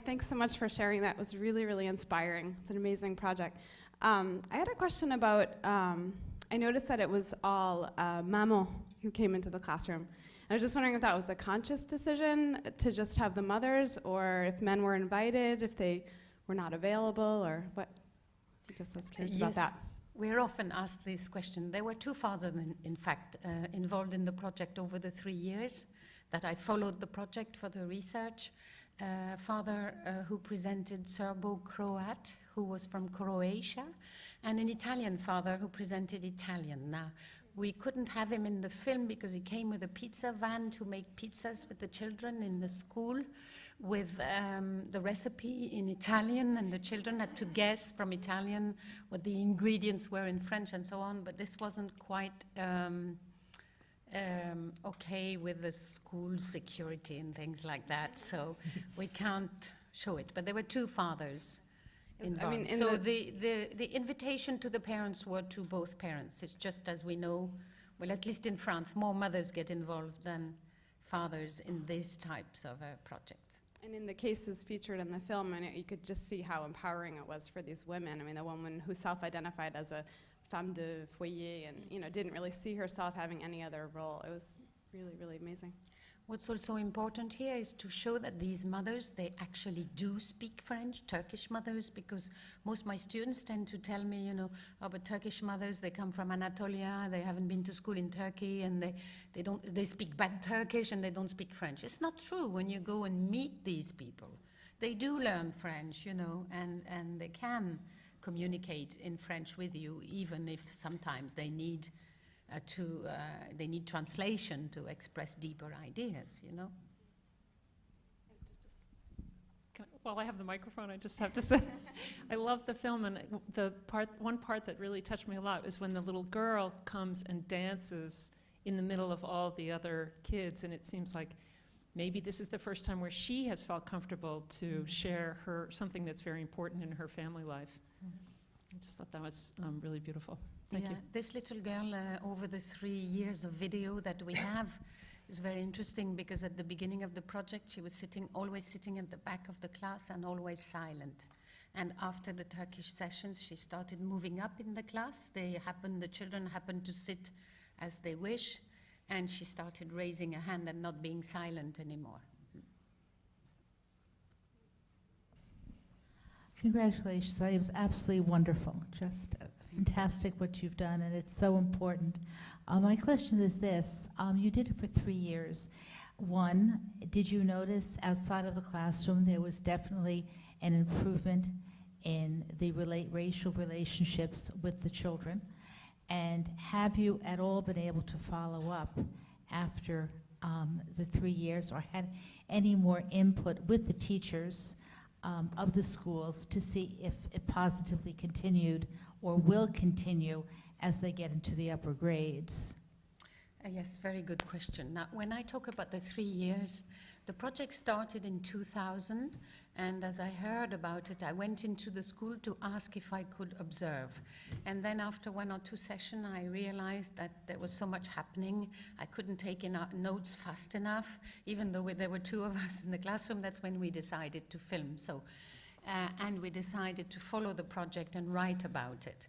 thanks so much for sharing that. It was really, really inspiring. It's an amazing project. I had a question about, I noticed that it was all maman who came into the classroom. I was just wondering if that was a conscious decision to just have the mothers, or if men were invited, if they were not available, or what? I just was curious about that. We're often asked this question. There were two fathers, in fact, involved in the project over the 3 years that I followed the project for the research. Father who presented Serbo-Croat, who was from Croatia, and an Italian father who presented Italian. Now, we couldn't have him in the film because he came with a pizza van to make pizzas with the children in the school with the recipe in Italian, and the children had to guess from Italian what the ingredients were in French and so on, but this wasn't quite okay with the school security and things like that, so we can't show it. But there were two fathers involved. I mean, so the invitation to the parents were to both parents. It's just as we know, well, at least in France, more mothers get involved than fathers in these types of projects. And in the cases featured in the film, and you could just see how empowering it was for these women. I mean, the woman who self-identified as a femme de foyer and didn't really see herself having any other role. It was really, really amazing. What's also important here is to show that these mothers, they actually do speak French, Turkish mothers, because most of my students tend to tell me, oh, but Turkish mothers, they come from Anatolia, they haven't been to school in Turkey, and they speak bad Turkish and they don't speak French. It's not true. When you go and meet these people, they do learn French, and they can communicate in French with you, even if sometimes they need they need translation to express deeper ideas, While I have the microphone, I just have to say, I love the film, and one part that really touched me a lot is when the little girl comes and dances in the middle of all the other kids, and it seems like maybe this is the first time where she has felt comfortable to share her something that's very important in her family life. I just thought that was really beautiful. Thank you. This little girl, over the 3 years of video that we have, is very interesting because at the beginning of the project, she was always sitting at the back of the class and always silent. And after the Turkish sessions, she started moving up in the class. The children happened to sit as they wish, and she started raising a hand and not being silent anymore. Congratulations. It was absolutely wonderful. Just fantastic what you've done, and it's so important. My question is this. You did it for 3 years. One, did you notice outside of the classroom there was definitely an improvement in the racial relationships with the children? And have you at all been able to follow up after the 3 years, or had any more input with the teachers of the schools to see if it positively continued or will continue as they get into the upper grades? Yes, very good question. Now, when I talk about the 3 years, the project started in 2000, and as I heard about it, I went into the school to ask if I could observe. And then after 1 or 2 sessions, I realized that there was so much happening. I couldn't take in notes fast enough, even though there were 2 of us in the classroom. That's when we decided to film. And we decided to follow the project and write about it.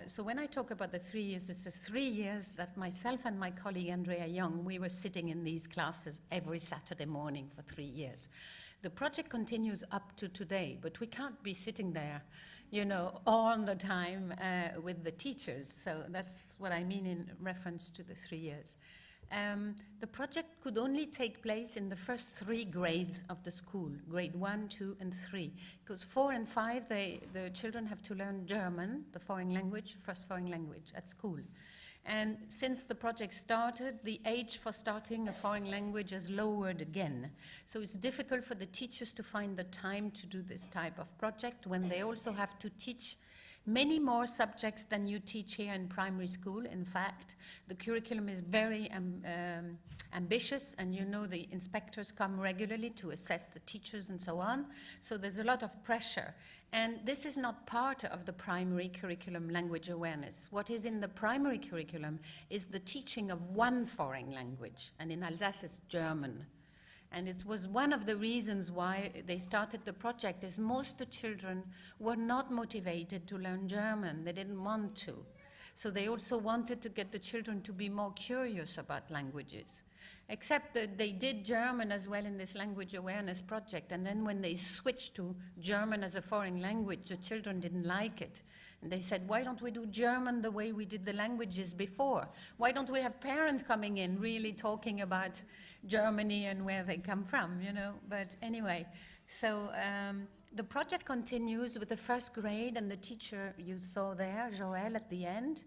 So when I talk about the 3 years, it's the 3 years that myself and my colleague Andrea Young, we were sitting in these classes every Saturday morning for 3 years. The project continues up to today, but we can't be sitting there, all the time with the teachers. So that's what I mean in reference to the 3 years. The project could only take place in the first 3 grades of the school, grade 1, 2, and 3. Because 4 and 5, the children have to learn German, the foreign language, first foreign language at school. And since the project started, the age for starting a foreign language has lowered again. So it's difficult for the teachers to find the time to do this type of project when they also have to teach many more subjects than you teach here in primary school. In fact, the curriculum is very ambitious, and the inspectors come regularly to assess the teachers and so on. So there's a lot of pressure. And this is not part of the primary curriculum, language awareness. What is in the primary curriculum is the teaching of one foreign language, and in Alsace it's German. And it was one of the reasons why they started the project, is most of the children were not motivated to learn German. They didn't want to. So they also wanted to get the children to be more curious about languages. Except that they did German as well in this language awareness project. And then when they switched to German as a foreign language, the children didn't like it. And they said, why don't we do German the way we did the languages before? Why don't we have parents coming in really talking about Germany and where they come from, you know? But anyway, so the project continues with the first grade, and the teacher you saw there, Joëlle, at the end.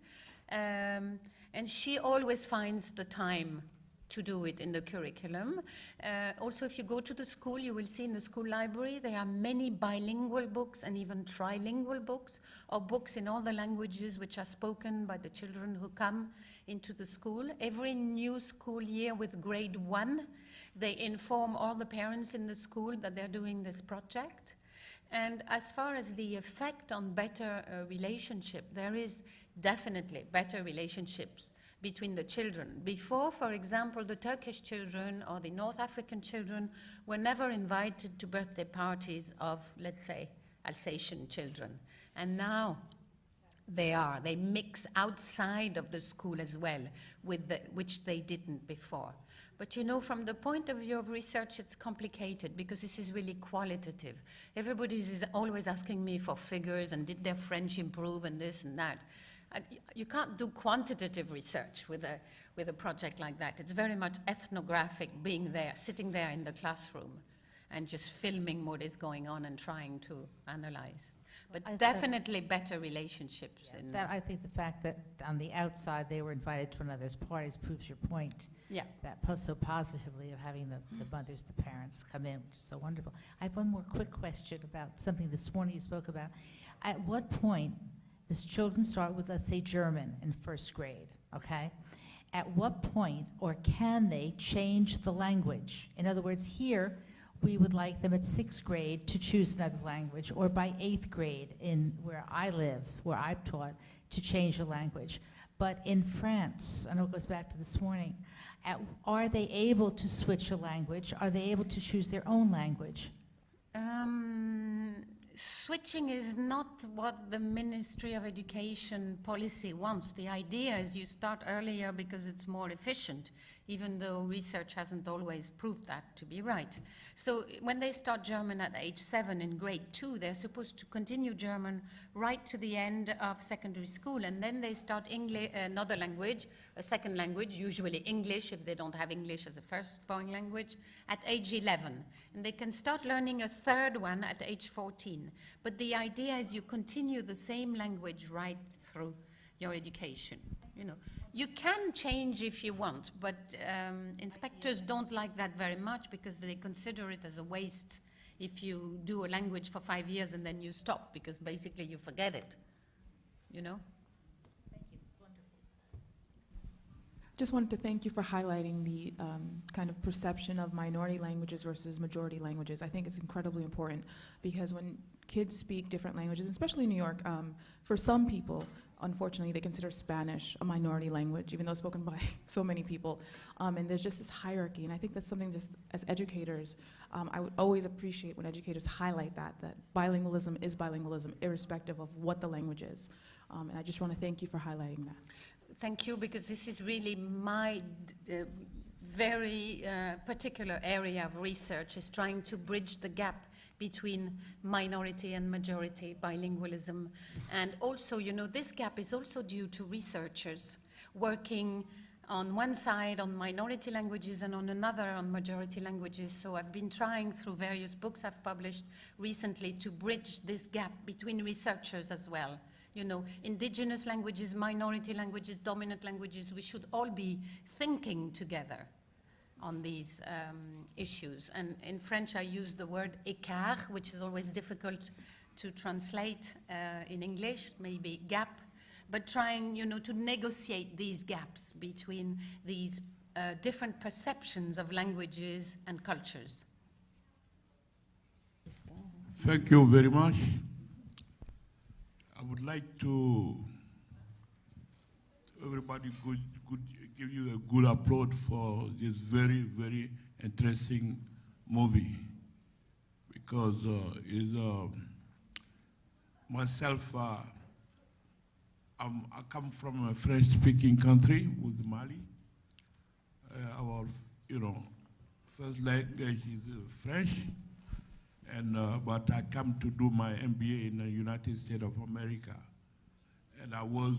And she always finds the time to do it in the curriculum. Also, if you go to the school, you will see in the school library there are many bilingual books and even trilingual books, or books in all the languages which are spoken by the children who come into the school. Every new school year with grade 1, they inform all the parents in the school that they're doing this project. And as far as the effect on better relationship, there is definitely better relationships between the children. Before, for example, the Turkish children or the North African children were never invited to birthday parties of, let's say, Alsatian children. And now they are. They mix outside of the school as well, which they didn't before. But you know, from the point of view of research, it's complicated because this is really qualitative. Everybody is always asking me for figures and did their French improve and this and that. You can't do quantitative research with a project like that. It's very much ethnographic, being there, sitting there in the classroom and just filming what is going on and trying to analyze. But definitely better relationships. Yeah, I think the fact that on the outside they were invited to another's parties proves your point. Yeah. That so positively of having the mothers, the parents come in, which is so wonderful. I have one more quick question about something this morning you spoke about. At what point does children start with, let's say, German in first grade, okay? At what point, or can they change the language? In other words, here, we would like them at 6th grade to choose another language, or by 8th grade in where I live, where I've taught, to change a language. But in France, I know it goes back to this morning, are they able to switch a language? Are they able to choose their own language? Switching is not what the Ministry of Education policy wants. The idea is you start earlier because it's more efficient, even though research hasn't always proved that to be right. So when they start German at age 7 in grade 2, they're supposed to continue German right to the end of secondary school, and then they start English, another language, a second language, usually English if they don't have English as a first foreign language, at age 11. And they can start learning a third one at age 14. But the idea is you continue the same language right through your education. You know, you can change if you want, but inspectors don't like that very much because they consider it as a waste if you do a language for 5 years and then you stop, because basically you forget it, you know? Thank you. It's wonderful. Just wanted to thank you for highlighting the kind of perception of minority languages versus majority languages. I think it's incredibly important because when kids speak different languages, especially in New York, for some people, unfortunately, they consider Spanish a minority language, even though it's spoken by so many people. And there's just this hierarchy. And I think that's something just as educators, I would always appreciate when educators highlight that bilingualism is bilingualism, irrespective of what the language is. And I just want to thank you for highlighting that. Thank you, because this is really my very particular area of research, is trying to bridge the gap between minority and majority bilingualism. And also, you know, this gap is also due to researchers working on one side on minority languages and on another on majority languages. So I've been trying through various books I've published recently to bridge this gap between researchers as well. You know, indigenous languages, minority languages, dominant languages, we should all be thinking together on these issues. And in French, I use the word écart, which is always difficult to translate in English, maybe gap, but trying, you know, to negotiate these gaps between these different perceptions of languages and cultures. Thank you very much. I would like to, everybody could give you a good applaud for this very, very interesting movie because myself, I come from a French-speaking country with Mali. Our, first language is French, and but I come to do my MBA in the United States of America, and I was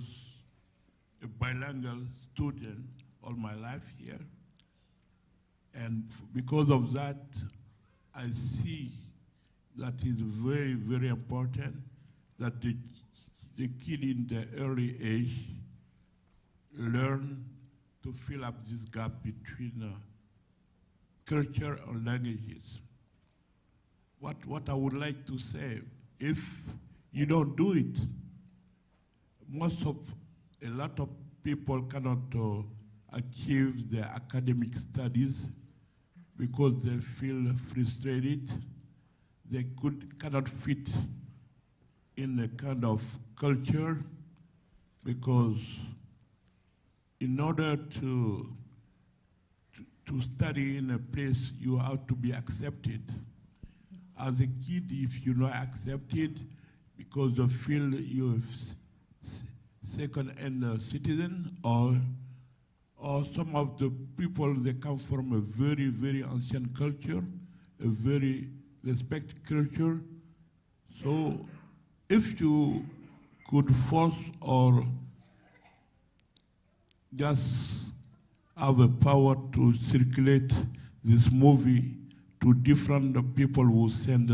a bilingual student all my life here, and because of that, I see that it's very, very important that the kid in the early age learn to fill up this gap between culture and languages. What I would like to say, if you don't do it, a lot of people cannot achieve their academic studies because they feel frustrated. They cannot fit in a kind of culture, because in order to study in a place, you have to be accepted. As a kid, if you're not accepted because you feel you're second-hand citizen, or some of the people, they come from a very, very ancient culture, a very respect culture. So if you could force or just have a power to circulate this movie to different people who send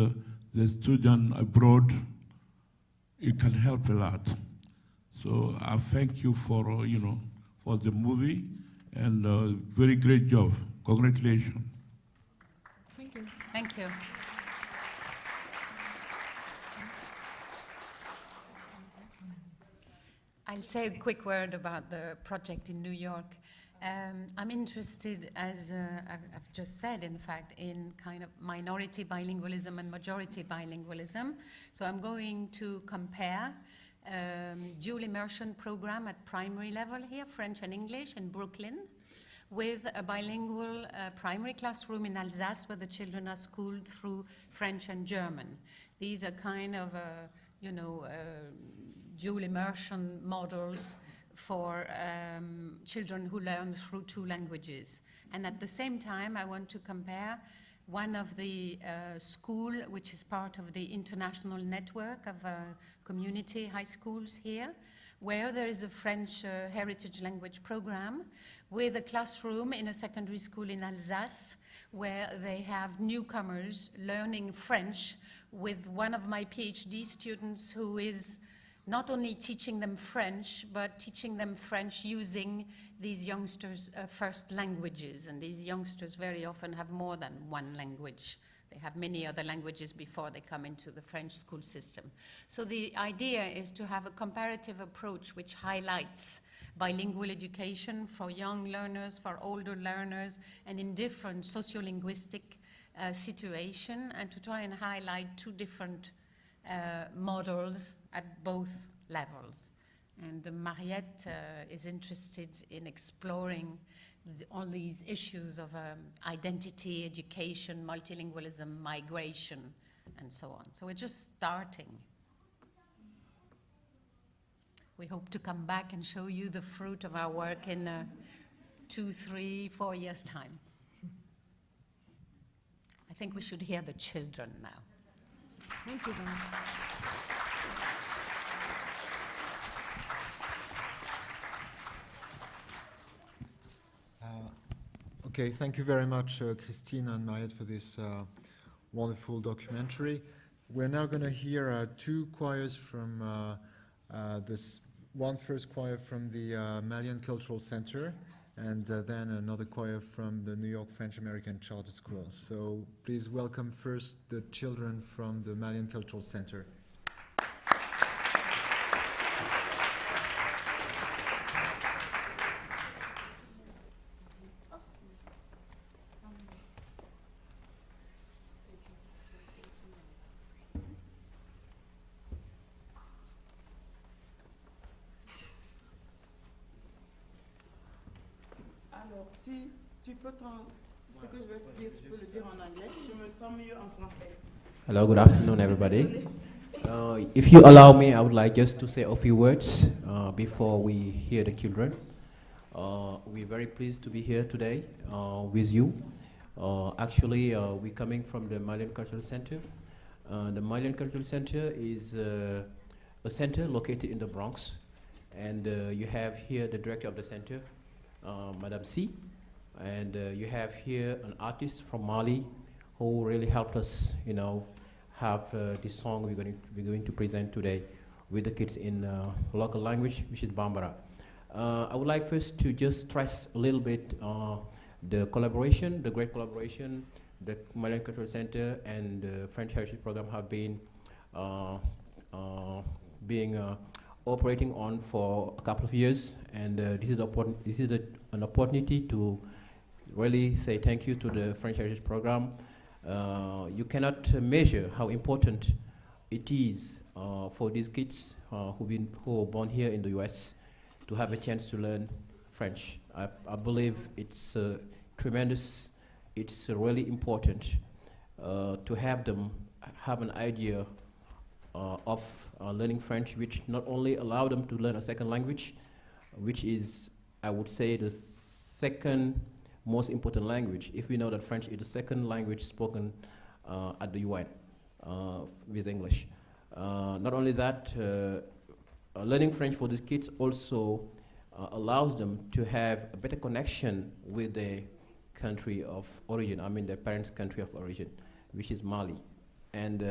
the student abroad, it can help a lot. So I thank you for, for the movie, and very great job. Congratulations. Thank you. Thank you. I'll say a quick word about the project in New York. I'm interested, as I've just said, in fact, in kind of minority bilingualism and majority bilingualism. So I'm going to compare dual immersion program at primary level here, French and English in Brooklyn, with a bilingual primary classroom in Alsace where the children are schooled through French and German. These are kind of, dual immersion models for children who learn through two languages. And at the same time, I want to compare one of the school, which is part of the international network of community high schools here, where there is a French heritage language program with a classroom in a secondary school in Alsace, where they have newcomers learning French with one of my PhD students who is not only teaching them French, but teaching them French using these youngsters' first languages. And these youngsters very often have more than one language. They have many other languages before they come into the French school system. So the idea is to have a comparative approach which highlights bilingual education for young learners, for older learners, and in different sociolinguistic situation, and to try and highlight two different models at both levels. And Mariette is interested in exploring all these issues of identity, education, multilingualism, migration, and so on. So we're just starting. We hope to come back and show you the fruit of our work in 2, 3, 4 years' time. I think we should hear the children now. Thank you very much. Okay, thank you very much, Christine and Mariette, for this wonderful documentary. We're now going to hear two choirs from one first choir from the Malian Cultural Center, and then another choir from the New York French-American Charter School. So please welcome first the children from the Malian Cultural Center. Alors, si tu peux Ce que je vais te dire, tu peux le dire en anglais. Je me sens mieux en français. Hello, good afternoon, everybody. If you allow me, I would like just to say a few words before we hear the children. We're very pleased to be here today with you. Actually, we're coming from the Malian Cultural Center. The Malian Cultural Center is a center located in the Bronx. And you have here the director of the center, Madame C. And you have here an artist from Mali who really helped us, have this song we're going to present today with the kids in local language, which is Bambara. I would like first to just stress a little bit the collaboration, the great collaboration the Malian Cultural Center and the French Heritage Program have been operating on for a couple of years, and this is an opportunity to really say thank you to the French Heritage Program. You cannot measure how important it is for these kids who are born here in the US to have a chance to learn French. I believe it's tremendous, it's really important to have them have an idea of learning French, which not only allow them to learn a second language, which is, I would say, the second most important language, if we know that French is the second language spoken at the UN with English. Not only that, learning French for these kids also allows them to have a better connection with their country of origin, I mean their parents' country of origin, which is Mali. And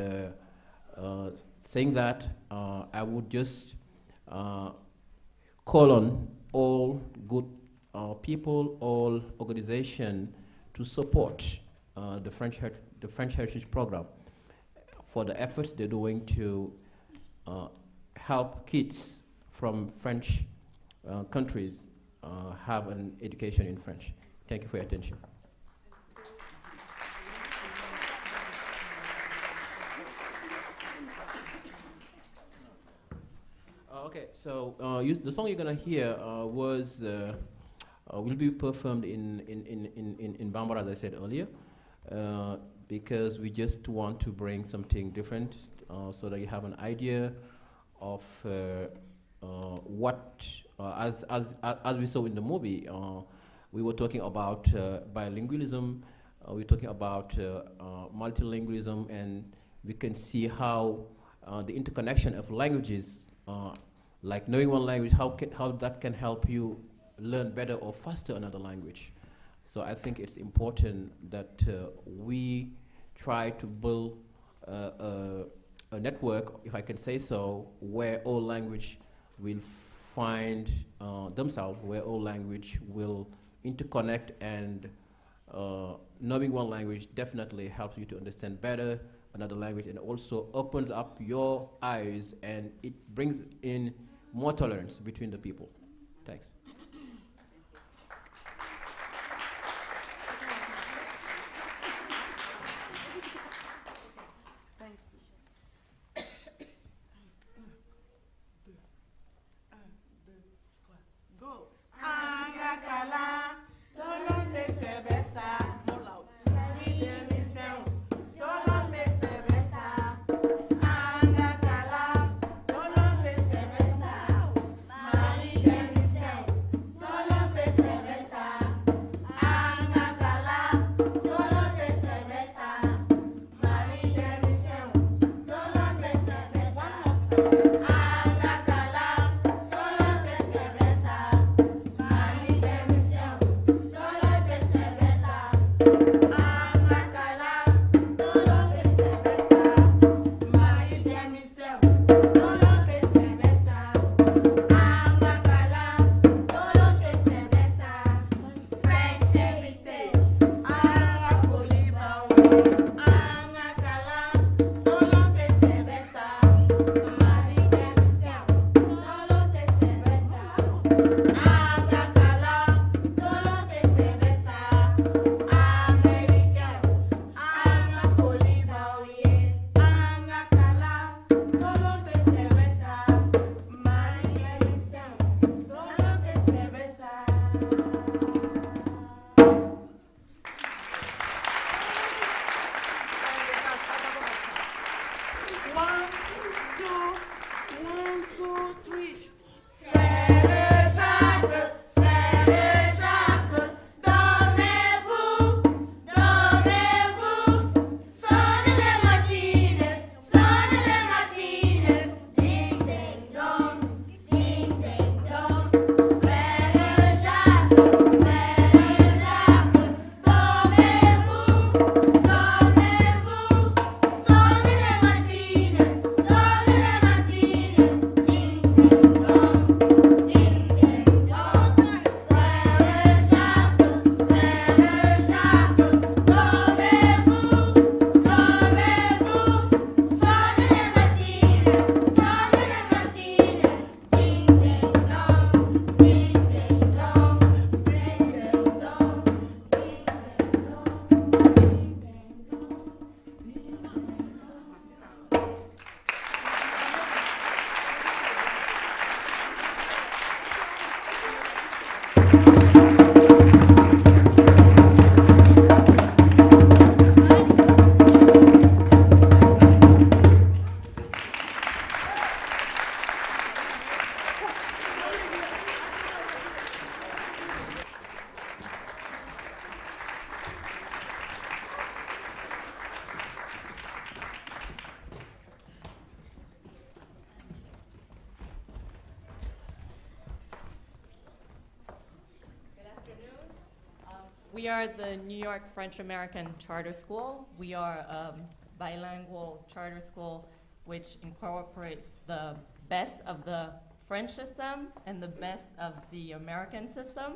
saying that, I would just call on all good people, all organizations to support the French Heritage Program for the efforts they're doing to help kids from French countries have an education in French. Thank you for your attention. Okay, so the song you're gonna hear will be performed in Bambara, as I said earlier, because we just want to bring something different so that you have an idea of what, as we saw in the movie, we were talking about bilingualism, we were talking about multilingualism, and we can see how the interconnection of languages, like knowing one language, how that can help you learn better or faster another language. So I think it's important that we try to build a network, if I can say so, where all language will find themselves, where all language will interconnect, and knowing one language definitely helps you to understand better another language, and also opens up your eyes, and it brings in more tolerance between the people. Thanks. Go. Angakala, tolo de cerveza, more loud. Delicão, tolo de cerveza. Angakala, tolo de cerveza. Mali delicão, tolo de cerveza. Angakala, tolo de cerveza. Mali delicão, tolo de cerveza. Angakala, tolo de cerveza. Mali delicão, tolo de cerveza. Angakala, tolo de cerveza. Mali delicão, tolo de cerveza. Angakala, tolo de cerveza. French heritage. Angafoliba, Angakala, tolo de cerveza. Mali delicão, tolo de cerveza. Angakala, tolo de cerveza. Americano, Angafoliba, Angakala, tolo de cerveza. Mali delicão, tolo de cerveza. We are the New York French American Charter School. We are a bilingual charter school which incorporates the best of the French system and the best of the American system.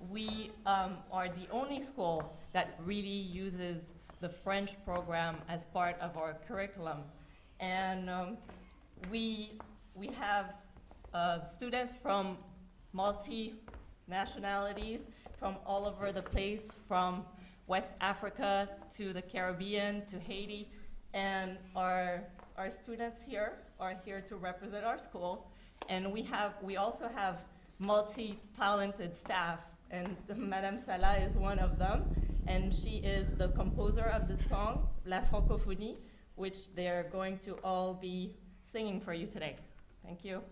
We are the only school that really uses the French program as part of our curriculum. And we have students from multi-nationalities from all over the place, from West Africa to the Caribbean to Haiti. And our students here are here to represent our school. And we also have multi-talented staff, and Madame Salah is one of them. And she is the composer of the song, La Francophonie, which they're going to all be singing for you today. Thank you.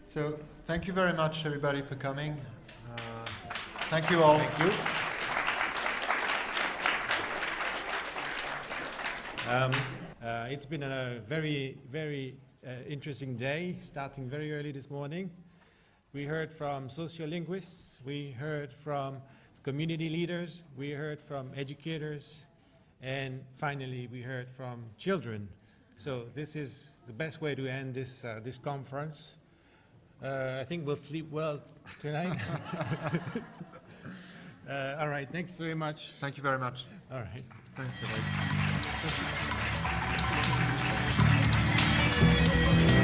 So thank you very much, everybody, for coming. Thank you all. Thank you. It's been a very, very interesting day, starting very early this morning. We heard from sociolinguists, we heard from community leaders, we heard from educators, and finally we heard from children. So this is the best way to end this, this conference. I think we'll sleep well tonight. All right, thanks very much. Thank you very much. All right. Thanks, guys.